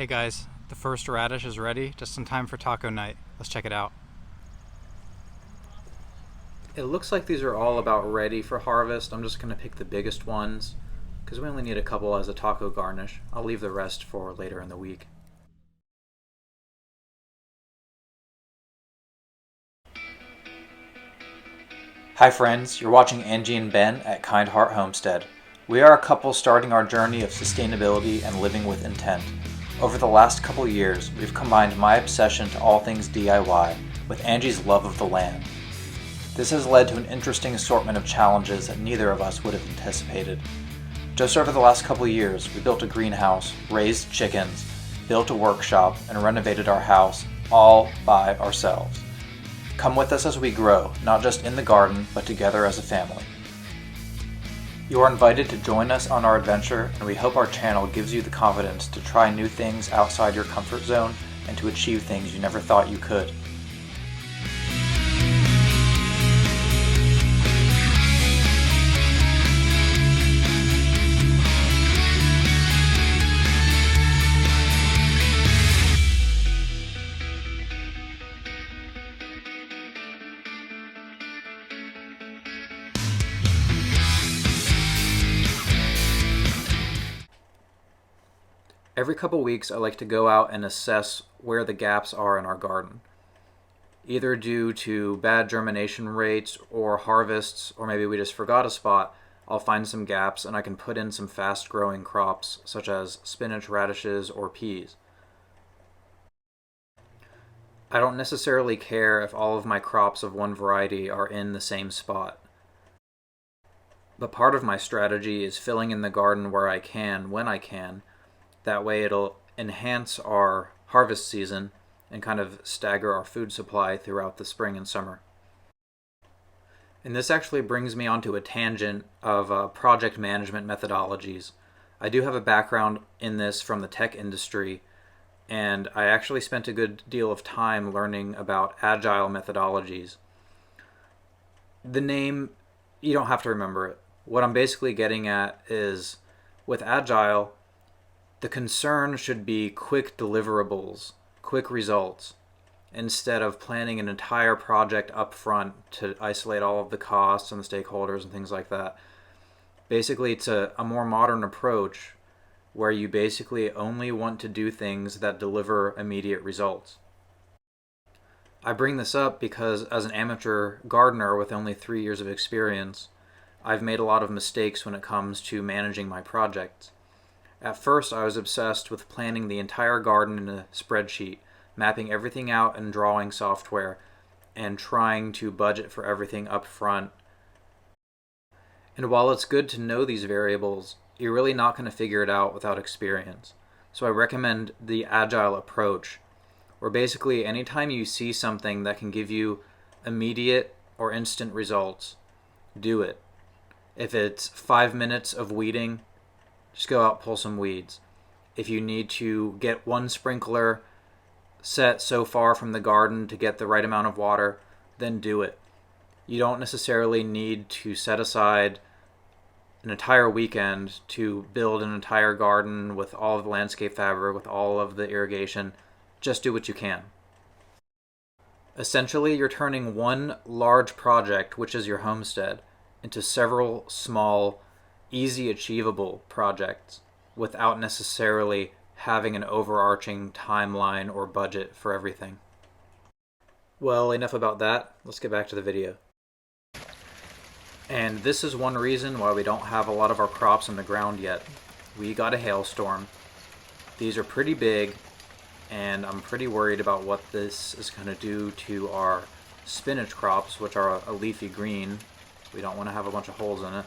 Hey guys, the first radish is ready, just in time for taco night. Let's check it out. It looks like these are all about ready for harvest. I'm just going to pick the biggest ones because we only need a couple as a taco garnish. I'll leave the rest for later in the week. Hi friends, you're watching Angie and Ben at Kind Heart Homestead. We are a couple starting our journey of sustainability and living with intent. Over the last couple years, we've combined my obsession to all things DIY with Angie's love of the land. This has led to an interesting assortment of challenges that neither of us would have anticipated. Just over the last couple years, we built a greenhouse, raised chickens, built a workshop, and renovated our house, all by ourselves. Come with us as we grow, not just in the garden, but together as a family. You are invited to join us on our adventure, and we hope our channel gives you the confidence to try new things outside your comfort zone and to achieve things you never thought you could. Every couple weeks, I like to go out and assess where the gaps are in our garden, either due to bad germination rates or harvests, or maybe we just forgot a spot. I'll find some gaps and I can put in some fast-growing crops such as spinach, radishes, or peas. I don't necessarily care if all of my crops of one variety are in the same spot. But part of my strategy is filling in the garden where I can, when I can. That way it'll enhance our harvest season and kind of stagger our food supply throughout the spring and summer. And this actually brings me onto a tangent of project management methodologies. I do have a background in this from the tech industry, and I actually spent a good deal of time learning about agile methodologies. The name, you don't have to remember it. What I'm basically getting at is, with agile, the concern should be quick deliverables, quick results, instead of planning an entire project up front to isolate all of the costs and the stakeholders and things like that. Basically, it's a more modern approach where you basically only want to do things that deliver immediate results. I bring this up because as an amateur gardener with only 3 years of experience, I've made a lot of mistakes when it comes to managing my projects. At first, I was obsessed with planning the entire garden in a spreadsheet, mapping everything out in drawing software, and trying to budget for everything up front. And while it's good to know these variables, you're really not going to figure it out without experience. So I recommend the agile approach, where basically anytime you see something that can give you immediate or instant results, do it. If it's 5 minutes of weeding, just go out, pull some weeds. If you need to get one sprinkler set so far from the garden to get the right amount of water, then do it. You don't necessarily need to set aside an entire weekend to build an entire garden with all of the landscape fabric, with all of the irrigation. Just do what you can. Essentially, you're turning one large project, which is your homestead, into several small, easy achievable projects without necessarily having an overarching timeline or budget for everything. Well, enough about that. Let's get back to the video. And this is one reason why we don't have a lot of our crops in the ground yet. We got a hailstorm. These are pretty big, and I'm pretty worried about what this is going to do to our spinach crops, which are a leafy green. We don't want to have a bunch of holes in it.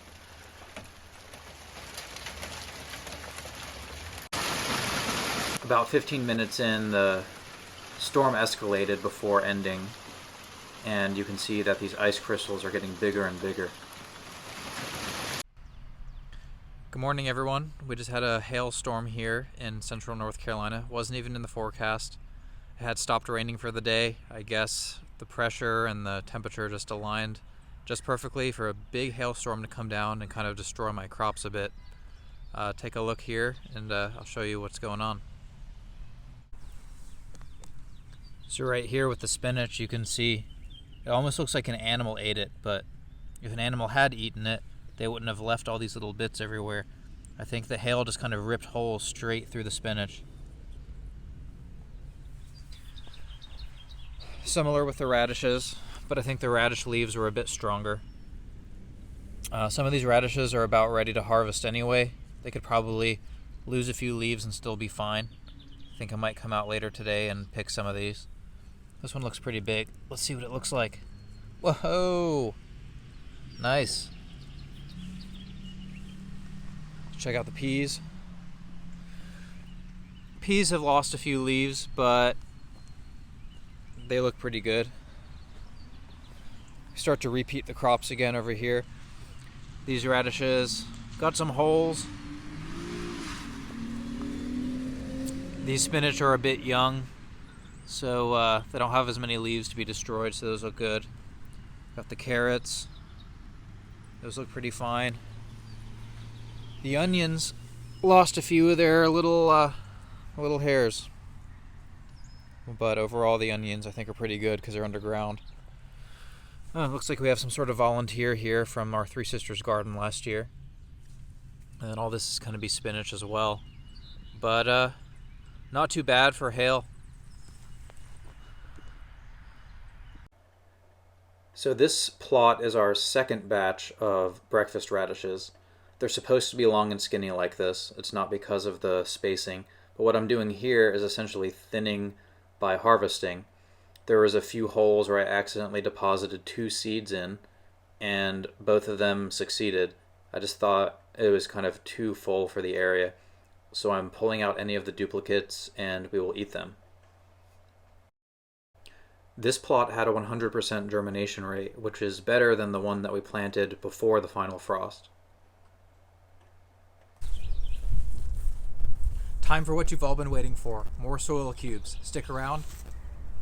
About 15 minutes in, the storm escalated before ending, and you can see that these ice crystals are getting bigger and bigger. Good morning, everyone. We just had a hailstorm here in central North Carolina. Wasn't even in the forecast. It had stopped raining for the day. I guess the pressure and the temperature just aligned just perfectly for a big hailstorm to come down and kind of destroy my crops a bit. Take a look here and I'll show you what's going on. So right here with the spinach, you can see it almost looks like an animal ate it, but if an animal had eaten it, they wouldn't have left all these little bits everywhere. I think the hail just kind of ripped holes straight through the spinach. Similar with the radishes, but I think the radish leaves were a bit stronger. Some of these radishes are about ready to harvest anyway. They could probably lose a few leaves and still be fine. I think I might come out later today and pick some of these. This one looks pretty big. Let's see what it looks like. Whoa! Nice. Let's check out the peas. Peas have lost a few leaves, but they look pretty good. Start to repeat the crops again over here. These radishes got some holes. These spinach are a bit young, so they don't have as many leaves to be destroyed, so those look good. Got the carrots. Those look pretty fine. The onions lost a few of their little hairs. But overall the onions I think are pretty good because they're underground. Looks like we have some sort of volunteer here from our Three Sisters garden last year. And then all this is going to be spinach as well. But not too bad for hail. So this plot is our second batch of breakfast radishes. They're supposed to be long and skinny like this. It's not because of the spacing. But what I'm doing here is essentially thinning by harvesting. There was a few holes where I accidentally deposited 2 seeds in, and both of them succeeded. I just thought it was kind of too full for the area. So I'm pulling out any of the duplicates and we will eat them. This plot had a 100% germination rate, which is better than the one that we planted before the final frost. Time for what you've all been waiting for, more soil cubes. Stick around,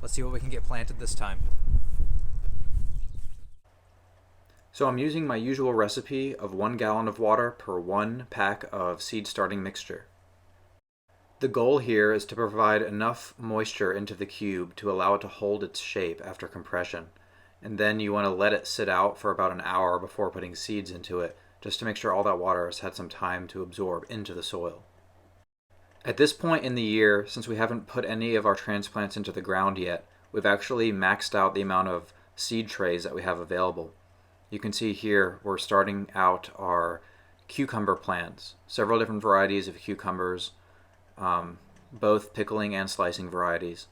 let's see what we can get planted this time. So I'm using my usual recipe of 1 gallon of water per 1 pack of seed starting mixture. The goal here is to provide enough moisture into the cube to allow it to hold its shape after compression. And then you want to let it sit out for about an hour before putting seeds into it, just to make sure all that water has had some time to absorb into the soil. At this point in the year, since we haven't put any of our transplants into the ground yet, we've actually maxed out the amount of seed trays that we have available. You can see here we're starting out our cucumber plants, several different varieties of cucumbers, both pickling and slicing varieties.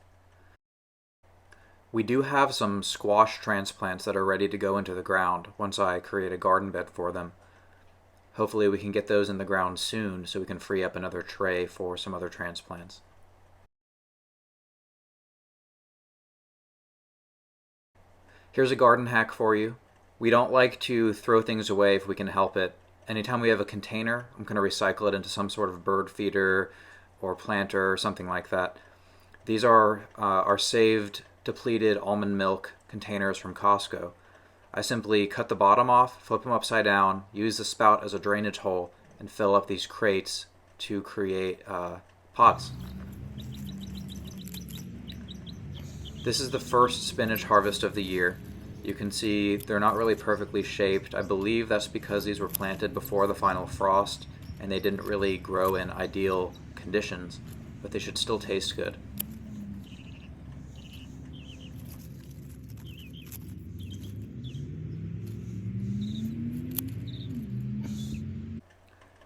We do have some squash transplants that are ready to go into the ground once I create a garden bed for them. Hopefully we can get those in the ground soon so we can free up another tray for some other transplants. Here's a garden hack for you. We don't like to throw things away if we can help it. Anytime we have a container, I'm going to recycle it into some sort of bird feeder or planter or something like that. These are our saved, depleted almond milk containers from Costco. I simply cut the bottom off, flip them upside down, use the spout as a drainage hole, and fill up these crates to create pots. This is the first spinach harvest of the year. You can see they're not really perfectly shaped. I believe that's because these were planted before the final frost and they didn't really grow in ideal conditions, but they should still taste good.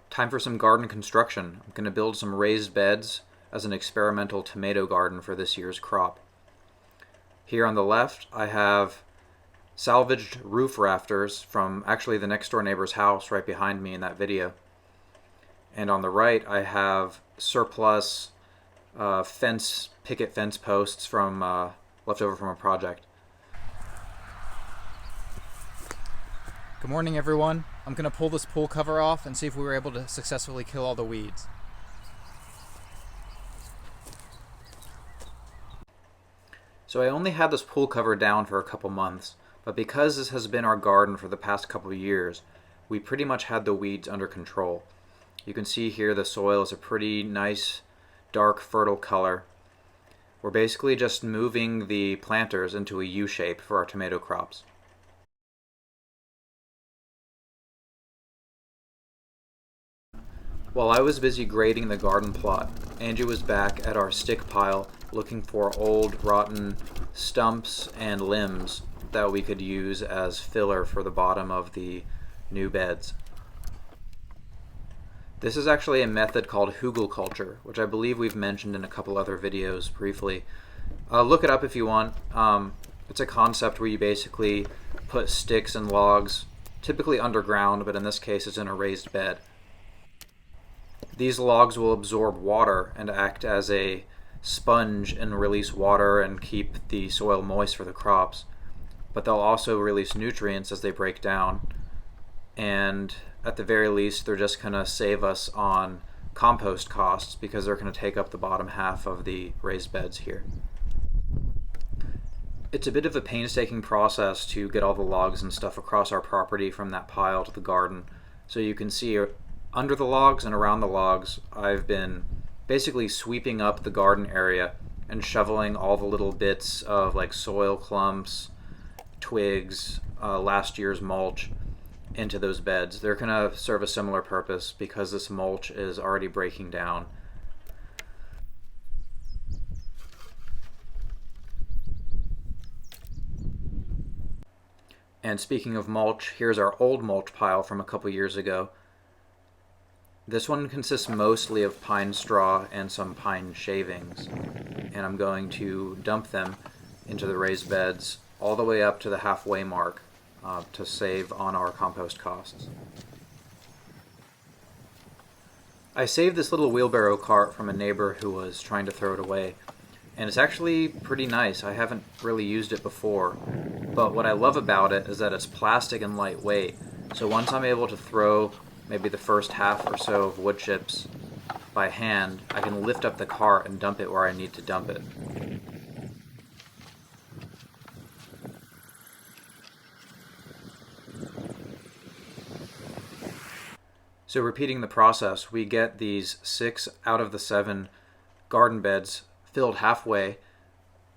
Time for some garden construction. I'm going to build some raised beds as an experimental tomato garden for this year's crop. Here on the left, I have salvaged roof rafters from actually the next door neighbor's house right behind me in that video. And on the right, I have surplus picket fence posts from left over from a project. Good morning, everyone. I'm going to pull this pool cover off and see if we were able to successfully kill all the weeds. So I only had this pool cover down for a couple months, but because this has been our garden for the past couple of years, we pretty much had the weeds under control. You can see here the soil is a pretty nice, dark, fertile color. We're basically just moving the planters into a U shape for our tomato crops. While I was busy grading the garden plot, Angie was back at our stick pile looking for old, rotten stumps and limbs that we could use as filler for the bottom of the new beds. This is actually a method called hugelkultur, which I believe we've mentioned in a couple other videos briefly. Look it up if you want. It's a concept where you basically put sticks and logs, typically underground, but in this case it's in a raised bed. These logs will absorb water and act as a sponge and release water and keep the soil moist for the crops. But they'll also release nutrients as they break down. And at the very least, they're just going to save us on compost costs because they're going to take up the bottom half of the raised beds here. It's a bit of a painstaking process to get all the logs and stuff across our property from that pile to the garden. So you can see under the logs and around the logs, I've been basically sweeping up the garden area and shoveling all the little bits of like soil clumps, twigs, last year's mulch into those beds. They're going to serve a similar purpose because this mulch is already breaking down. And speaking of mulch, here's our old mulch pile from a couple years ago. This one consists mostly of pine straw and some pine shavings, and I'm going to dump them into the raised beds all the way up to the halfway mark to save on our compost costs. I saved this little wheelbarrow cart from a neighbor who was trying to throw it away, and it's actually pretty nice. I haven't really used it before, but what I love about it is that it's plastic and lightweight, so once I'm able to throw maybe the first half or so of wood chips by hand, I can lift up the cart and dump it where I need to dump it. So repeating the process, we get these 6 out of the 7 garden beds filled halfway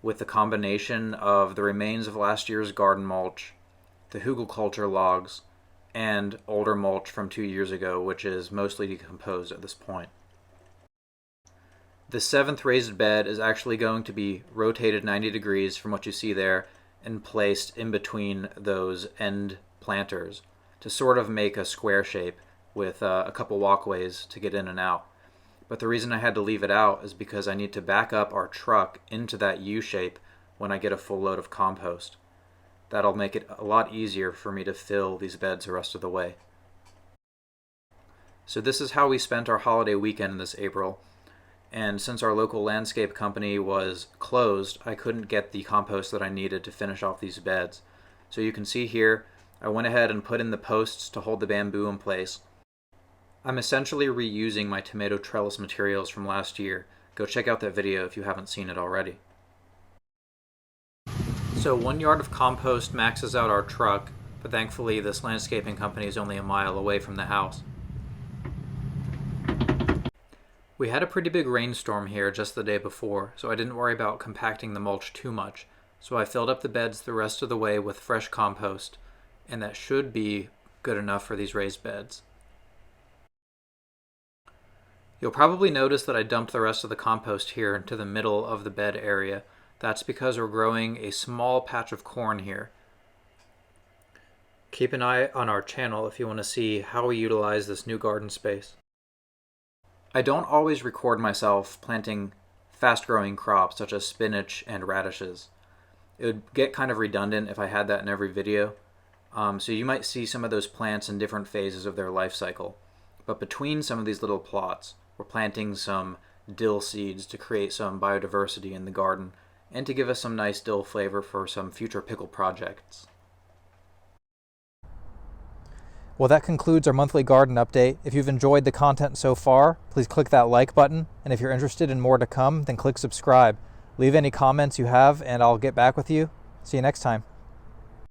with the combination of the remains of last year's garden mulch, the hugelkultur logs, and older mulch from 2 years ago, which is mostly decomposed at this point. The 7th raised bed is actually going to be rotated 90 degrees from what you see there and placed in between those end planters to sort of make a square shape with a couple walkways to get in and out. But the reason I had to leave it out is because I need to back up our truck into that U shape when I get a full load of compost. That'll make it a lot easier for me to fill these beds the rest of the way. So this is how we spent our holiday weekend this April. And since our local landscape company was closed, I couldn't get the compost that I needed to finish off these beds. So you can see here, I went ahead and put in the posts to hold the bamboo in place. I'm essentially reusing my tomato trellis materials from last year. Go check out that video if you haven't seen it already. So 1 yard of compost maxes out our truck, but thankfully this landscaping company is only a mile away from the house. We had a pretty big rainstorm here just the day before, so I didn't worry about compacting the mulch too much. So I filled up the beds the rest of the way with fresh compost, and that should be good enough for these raised beds. You'll probably notice that I dumped the rest of the compost here into the middle of the bed area. That's because we're growing a small patch of corn here. Keep an eye on our channel if you want to see how we utilize this new garden space. I don't always record myself planting fast-growing crops such as spinach and radishes. It would get kind of redundant if I had that in every video. So you might see some of those plants in different phases of their life cycle. But between some of these little plots, we're planting some dill seeds to create some biodiversity in the garden and to give us some nice dill flavor for some future pickle projects. Well, that concludes our monthly garden update. If you've enjoyed the content so far, please click that like button. And if you're interested in more to come, then click subscribe. Leave any comments you have and I'll get back with you. See you next time.